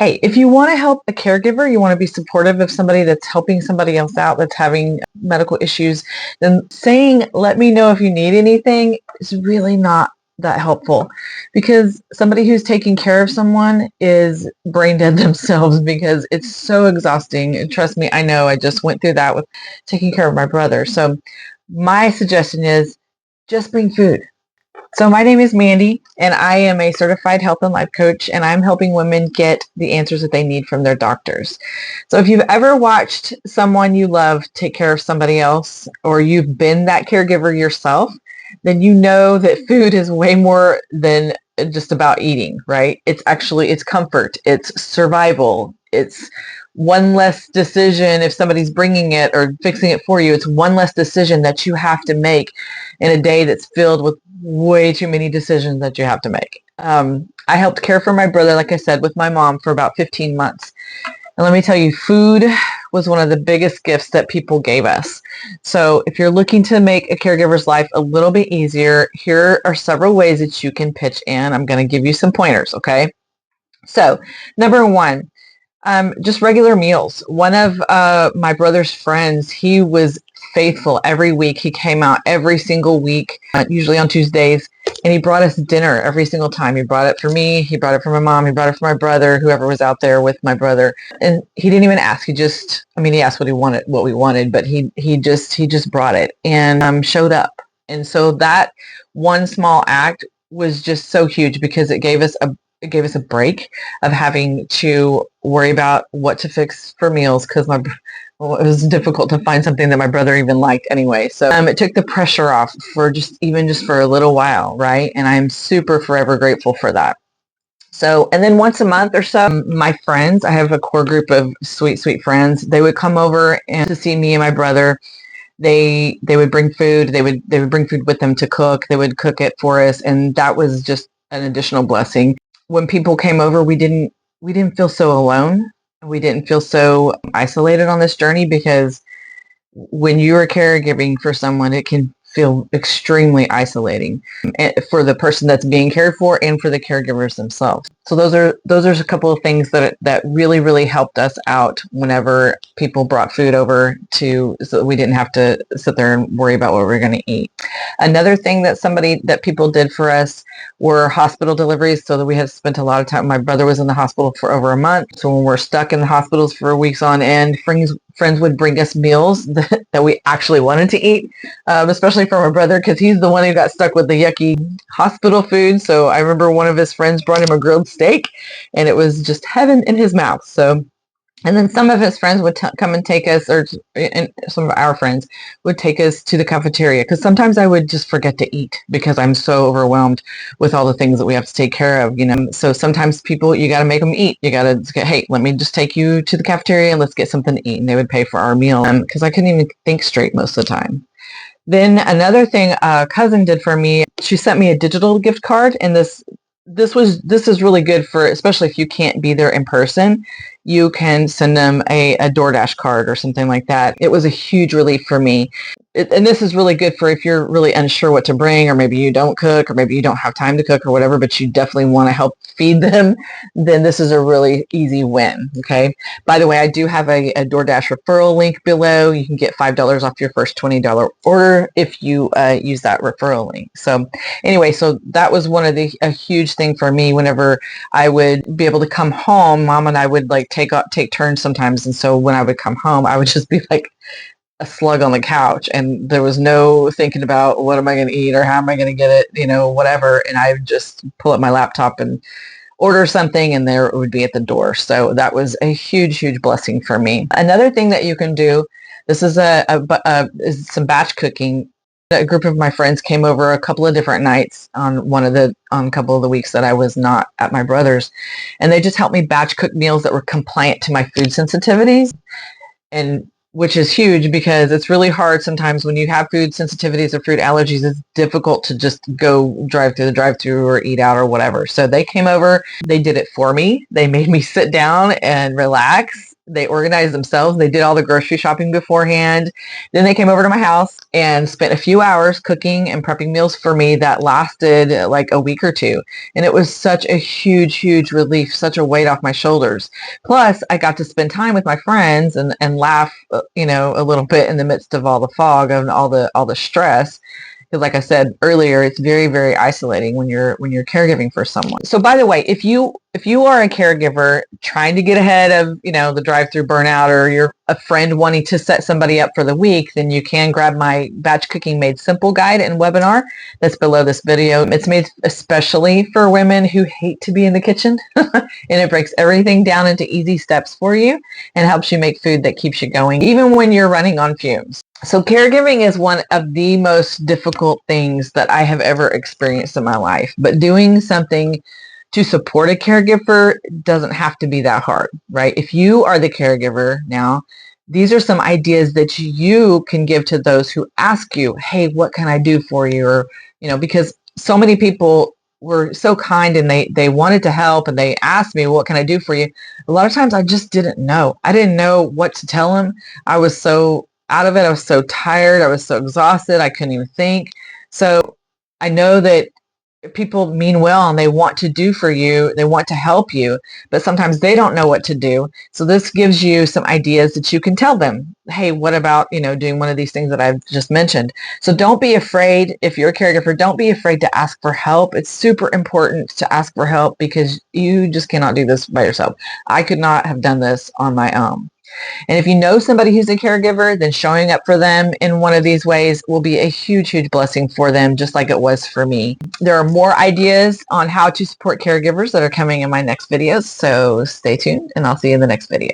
Hey, if you want to help a caregiver, you want to be supportive of somebody that's helping somebody else out that's having medical issues, then saying, let me know if you need anything is really not that helpful, because somebody who's taking care of someone is brain dead themselves because it's so exhausting. And trust me, I know I just went through that with taking care of my brother. So my suggestion is just bring food. So my name is Mandy, and I am a certified health and life coach, and I'm helping women get the answers that they need from their doctors. So if you've ever watched someone you love take care of somebody else, or you've been that caregiver yourself, then you know that food is way more than just about eating, right? It's comfort, it's survival, it's one less decision if somebody's bringing it or fixing it for you. It's one less decision that you have to make in a day that's filled with way too many decisions that you have to make. I helped care for my brother, like I said, with my mom for about 15 months. And let me tell you, food was one of the biggest gifts that people gave us. So if you're looking to make a caregiver's life a little bit easier, here are several ways that you can pitch in. I'm going to give you some pointers, okay? So number one, just regular meals. One of my brother's friends, he was faithful every week. He came out every single week, usually on Tuesdays, and he brought us dinner every single time. He brought it for me. He brought it for my mom. He brought it for my brother, whoever was out there with my brother. And he didn't even ask. He asked what we wanted, but he just brought it and showed up. And so that one small act was just so huge because it gave us a break of having to worry about what to fix for meals, because it was difficult to find something that my brother even liked anyway. So it took the pressure off for just for a little while, right? And I'm super forever grateful for that. So, and then once a month or so, my friends, I have a core group of sweet, sweet friends. They would come over and to see me and my brother. They would bring food. They would bring food with them to cook. They would cook it for us, and that was just an additional blessing. When people came over, we didn't feel so alone. We didn't feel so isolated on this journey, because when you are caregiving for someone, it can feel extremely isolating for the person that's being cared for and for the caregivers themselves. So those are a couple of things that really, really helped us out whenever people brought food over so that we didn't have to sit there and worry about what we were going to eat. Another thing that people did for us were hospital deliveries, so that we had spent a lot of time. My brother was in the hospital for over a month. So when we're stuck in the hospitals for weeks on end, friends would bring us meals that we actually wanted to eat, especially for my brother, because he's the one who got stuck with the yucky hospital food. So I remember one of his friends brought him a grilled steak, and it was just heaven in his mouth. So, and then some of his friends would come and take us, and some of our friends would take us to the cafeteria, because sometimes I would just forget to eat because I'm so overwhelmed with all the things that we have to take care of, So sometimes people, you got to make them eat. You got to say, hey, let me just take you to the cafeteria and let's get something to eat. And they would pay for our meal, because I couldn't even think straight most of the time. Then another thing a cousin did for me, she sent me a digital gift card, and this is really good for, especially if you can't be there in person, you can send them a DoorDash card or something like that. It was a huge relief for me. And this is really good for if you're really unsure what to bring, or maybe you don't cook, or maybe you don't have time to cook or whatever, but you definitely want to help feed them, then this is a really easy win, okay? By the way, I do have a DoorDash referral link below. You can get $5 off your first $20 order if you use that referral link. So anyway, so that was a huge thing for me. Whenever I would be able to come home, Mom and I would take turns sometimes. And so when I would come home, I would just be like a slug on the couch, and there was no thinking about what am I going to eat or how am I going to get it, whatever. And I would just pull up my laptop and order something, and there it would be at the door. So that was a huge, huge blessing for me. Another thing that you can do, this is is some batch cooking. A group of my friends came over a couple of different nights on a couple of the weeks that I was not at my brother's, and they just helped me batch cook meals that were compliant to my food sensitivities, and which is huge, because it's really hard sometimes when you have food sensitivities or food allergies. It's difficult to just go drive through the drive-thru or eat out or whatever. So they came over, they did it for me. They made me sit down and relax They organized themselves. They did all the grocery shopping beforehand. Then they came over to my house and spent a few hours cooking and prepping meals for me that lasted like a week or two. And it was such a huge, huge relief, such a weight off my shoulders. Plus, I got to spend time with my friends and laugh, a little bit in the midst of all the fog and all the stress. Because like I said earlier, it's very, very isolating when you're caregiving for someone. So by the way, if you are a caregiver trying to get ahead of, the drive-through burnout, or you're a friend wanting to set somebody up for the week, then you can grab my Batch Cooking Made Simple guide and webinar that's below this video. It's made especially for women who hate to be in the kitchen, and it breaks everything down into easy steps for you and helps you make food that keeps you going, even when you're running on fumes. So caregiving is one of the most difficult things that I have ever experienced in my life, but doing something to support a caregiver doesn't have to be that hard, right? If you are the caregiver now, these are some ideas that you can give to those who ask you, hey, what can I do for you? Or, because so many people were so kind and they wanted to help and they asked me, what can I do for you? A lot of times I just didn't know. I didn't know what to tell them. I was so out of it. I was so tired. I was so exhausted. I couldn't even think. So I know that people mean well and they want to do for you. They want to help you, but sometimes they don't know what to do. So this gives you some ideas that you can tell them. Hey, what about, doing one of these things that I've just mentioned? So don't be afraid. If you're a caregiver, don't be afraid to ask for help. It's super important to ask for help because you just cannot do this by yourself. I could not have done this on my own. And if you know somebody who's a caregiver, then showing up for them in one of these ways will be a huge, huge blessing for them, just like it was for me. There are more ideas on how to support caregivers that are coming in my next videos, so stay tuned and I'll see you in the next video.